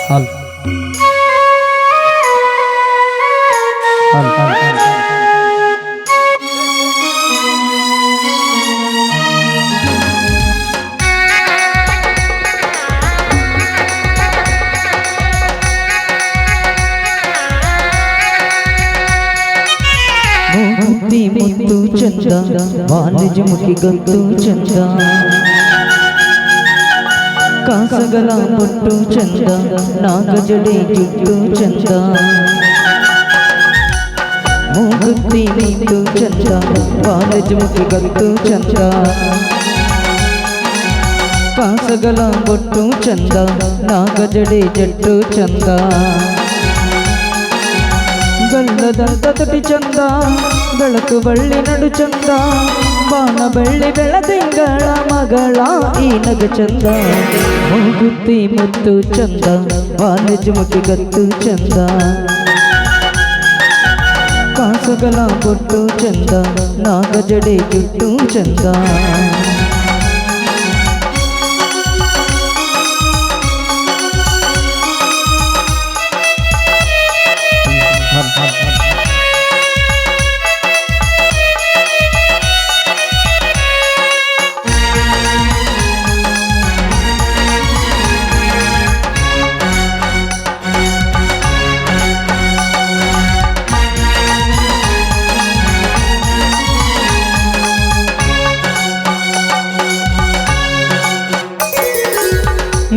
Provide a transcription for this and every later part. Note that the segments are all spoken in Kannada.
ಹಲ್ ಹಲ್ ಹಲ್ ಮೂಗುತಿ ಮುತ್ತು ಚಂದ ವಾಣಿಜ್ಯ ಮುಖಿ ಗತ್ತು ಚಂದ ಕಾಸಗಲ ಬೊಟ್ಟು ಚಂದ ನಾಗಜಡೆ ಜುಟ್ಟು ಚಂದ ಮೂಗುತಿ ಮುತ್ತು ಚಂದ ವಾಣಿಜ್ಯ ಮುಖಿ ಗತ್ತು ಚಂದ ಕಾಸಗಲ ಬೊಟ್ಟು ಚಂದ ನಾಗಜಡೆ ಜಟ್ಟು ಚಂದ ಗಲ್ಲದಂತ ತುಟಿ ಚಂದ ಬೆಳಕು ಬಳ್ಳಿ ನಡು ಚಂದ ಬಾಣ ಬೆಳ್ಳಿ ಬೆಳದಿಂಗಳ ಮಗಳ ಈ ನಗ ಚಂದ ಮೂಗುತಿ ಮುತ್ತು ಚಂದ ವಾಣಿಜ್ಯ ಮುಖಿ ಗತ್ತು ಚಂದ ಕಾಸಗಲ ಬೊಟ್ಟು ಚಂದ ನಾಗಜಡೆ ಜುಟ್ಟು ಚಂದ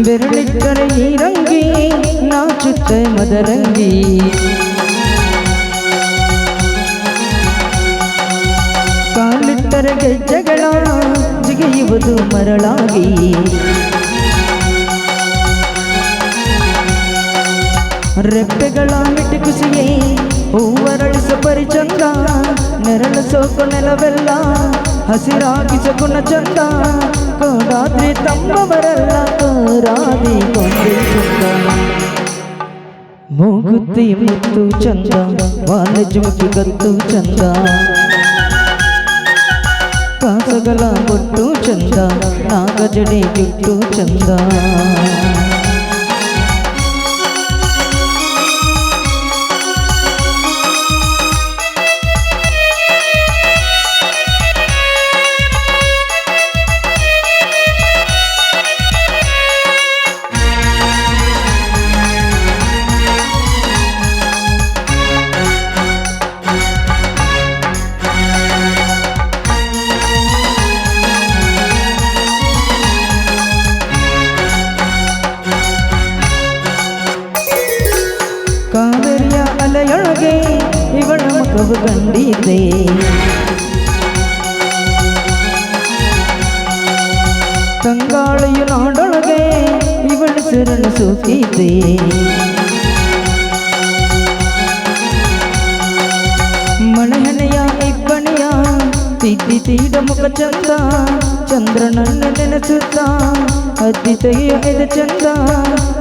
ಬೆರಳಿಟ್ಟರೆ ಈ ರಂಗಿ ನಾಚುತ್ತೆ ಮದರಂಗಿ ಕಾಲಿಟ್ಟರೆ ಗೆಜ್ಜೆಗಳ ಜಿಗಿಯುವುದು ಮರಳಾಗಿ ರೆಪ್ಪೆಗಳ ಮಿಟಿಕುಸಿಯೇ ಹೂವರಳಿಸೋ ಪರಿಚಂದ ನೆರಳು ಸೋಕು ನೆಲವೆಲ್ಲ ಹಸಿರಾಗಿಸೋ ಗುಣ ಚಂದ ಕೋಡಾದ್ರಿ ತಮ್ಮವರೆಲ್ಲ ಕೋರಾದಿ ಕೊಂಡಿ ಚಂದ ಮೂಗುತಿ ಮುತ್ತು ಚಂದ ವಾಣಿಜ್ಯ ಮುಖಿ ಗತ್ತು ಚಂದ ಕಾಸಗಲ ಬೊಟ್ಟು ಚಂದ ನಾಗಜಡೆ ಜುಟ್ಟು ಚಂದ ಕಾವೇರಿಯ ಅಲೆಯೊಳಗೆ ಇವಳ ಮುಖವು ಕಂಡಿದ್ದೆ ತಂಗಾಳಿಯು ನಾಡೊಳಗೆ ಇವಳ ಸಿರಳು ಸೂಕಿದ್ದೆ ಮಳೆಹನೆಯ ಇಬ್ಬನಿಯ ತಿದ್ದಿ ತೀಡ ಮುಖ ಚಂದ ಚಂದ್ರನನ್ನು ನೆನೆಸುತ್ತ ಅದ್ದಿ ತೆಗೆಯ ಚಂದ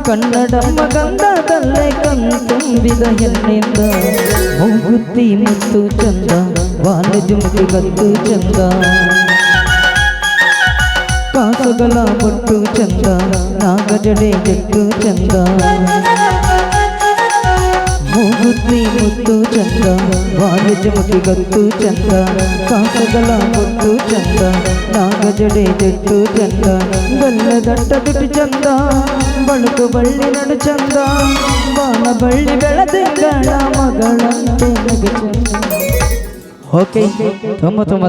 ಕನ್ನಡಮ್ಮ ಗಂಧದಲ್ಲೇ ಕಣ್ತುಂಬಿದ ಹೆಣ್ಣಿಂದ ಮೂಗುತಿ ಮುತ್ತು ಚಂದ ವಾಣಿಜ್ಯ ಮುಖಿ ಗತ್ತು ಚಂದ ಕಾಸಗಲ ಬೊಟ್ಟು ಚಂದ ನಾಗಜಡೆ ಜಟ್ಟು ಚಂದ ಮೂಗುತಿ ಮುತ್ತು ಚಂದ ವಾಣಿಜ್ಯ ಮುಖಿ ಗತ್ತು ಚಂದ ಕಾಸಗಲ ಬೊಟ್ಟು ಚಂದ ನಾಗಜಡೆ ಜಟ್ಟು ಚಂದ ಗಲ್ಲದಟ್ಟ ತುಟಿ ಚಂದ ಬಳುಕು ಬಳ್ಳಿ ನಡು ಚಂದ ಬಾಣ ಬಳ್ಳಿ ಬೆಳದಿಂಗಳ ಮಗಳಂತೆ ನಗೆ ಚಂದ. ಓಕೆ ತುಂಬ ತುಂಬ